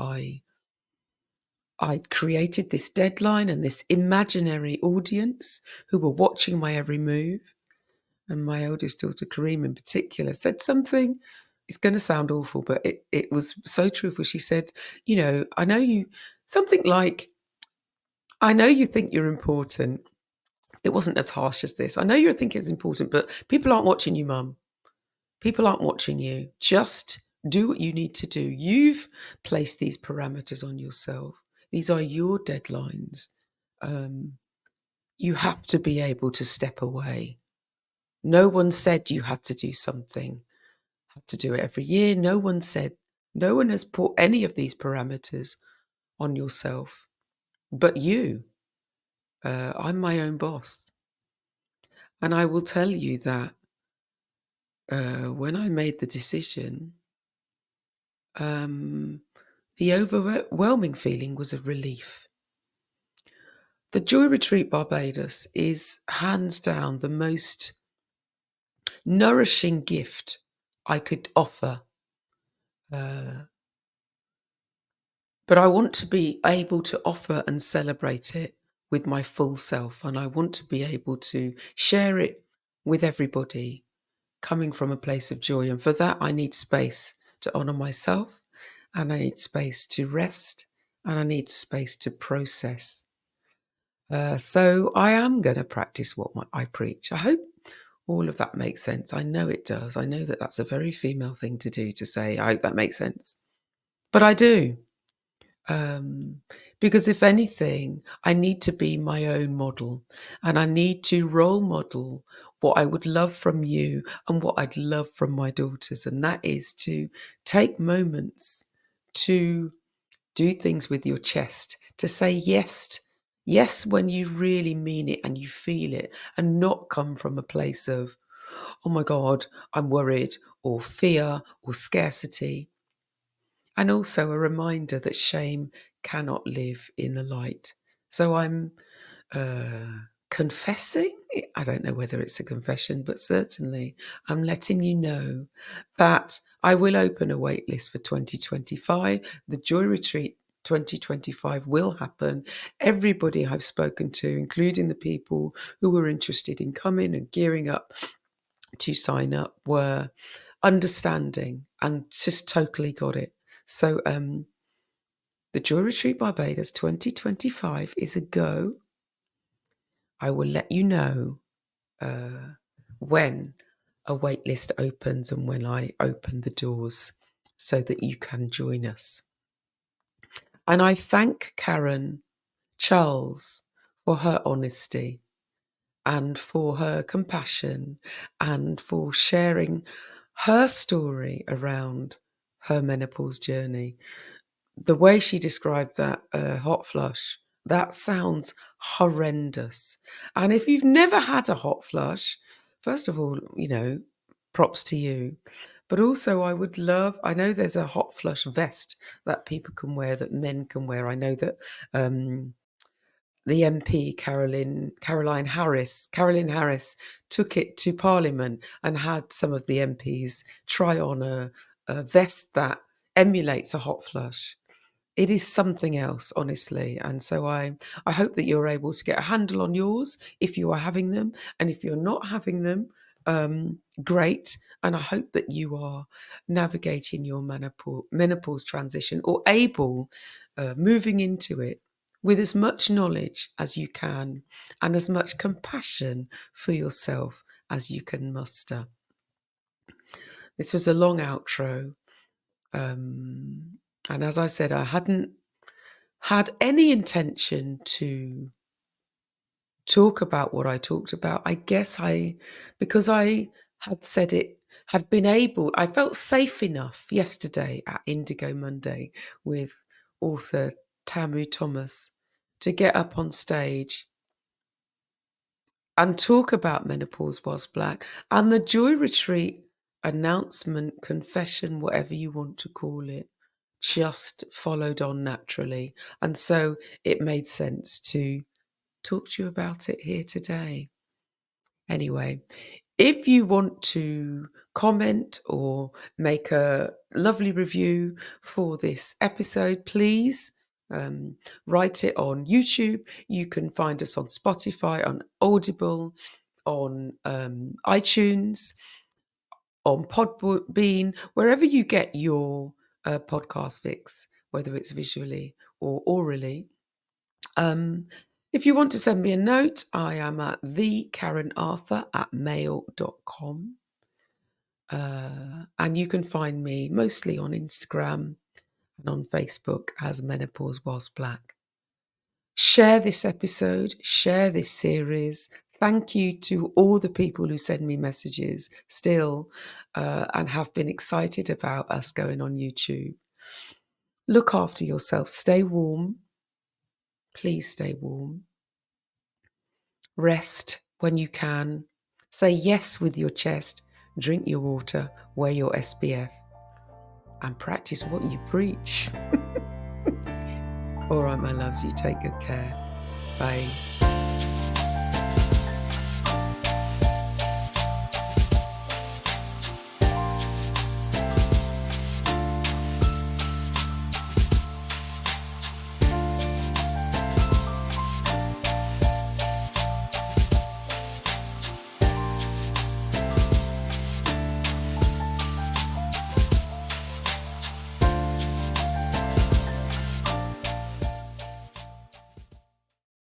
I'd created this deadline and this imaginary audience who were watching my every move. And my eldest daughter, Kareem in particular, said something, it's going to sound awful, but it was so truthful. She said, I know you, something like, I know you think you're important. It wasn't as harsh as this. I know you think it's important, but people aren't watching you, Mum. People aren't watching you. Just do what you need to do. You've placed these parameters on yourself. These are your deadlines. You have to be able to step away. No one said you had to do something, had to do it every year. No one has put any of these parameters on yourself, but you. I'm my own boss. And I will tell you that when I made the decision, the overwhelming feeling was of relief. The Joy Retreat Barbados is hands down the most nourishing gift I could offer. But I want to be able to offer and celebrate it with my full self. And I want to be able to share it with everybody coming from a place of joy. And for that, I need space to honour myself, and I need space to rest, and I need space to process. So I am going to practice what I preach. I hope all of that makes sense. I know it does. I know that that's a very female thing to do, to say, I hope that makes sense. But I do. Because if anything, I need to be my own model, and I need to role model what I would love from you and what I'd love from my daughters. And that is to take moments to do things with your chest, to say yes when you really mean it and you feel it, and not come from a place of, oh my God, I'm worried, or fear, or scarcity. And also a reminder that shame cannot live in the light. So I'm confessing, I don't know whether it's a confession, but certainly I'm letting you know that I will open a waitlist for 2025. The Joy Retreat 2025 will happen. Everybody I've spoken to, including the people who were interested in coming and gearing up to sign up, were understanding and just totally got it. So the Joy Retreat Barbados 2025 is a go. I will let you know when a waitlist opens and when I open the doors so that you can join us. And I thank Karen Charles for her honesty and for her compassion and for sharing her story around her menopause journey. The way she described that hot flush, that sounds horrendous. And if you've never had a hot flush, first of all, props to you. But also I know there's a hot flush vest that people can wear, that men can wear. I know that the MP, Caroline Harris, took it to Parliament and had some of the MPs try on a vest that emulates a hot flush. It is something else, honestly. And so I hope that you're able to get a handle on yours if you are having them. And if you're not having them, great. And I hope that you are navigating your menopause transition, or moving into it with as much knowledge as you can and as much compassion for yourself as you can muster. This was a long outro. And as I said, I hadn't had any intention to talk about what I talked about. I guess because I had said it, I felt safe enough yesterday at Indigo Monday with author Tamu Thomas to get up on stage and talk about Menopause Was Black and the Joy Retreat announcement, confession, whatever you want to call it, just followed on naturally. And so it made sense to talk to you about it here today. Anyway, if you want to comment or make a lovely review for this episode, please write it on YouTube. You can find us on Spotify, on Audible, on iTunes, on Podbean, wherever you get your podcast fix, whether it's visually or orally. If you want to send me a note, I am at thekarenarthur@mail.com. And you can find me mostly on Instagram and on Facebook as Menopause Was Black. Share this episode, share this series. Thank you to all the people who send me messages still and have been excited about us going on YouTube. Look after yourself. Stay warm. Please stay warm. Rest when you can. Say yes with your chest. Drink your water. Wear your SPF. And practice what you preach. All right, my loves, you take good care. Bye.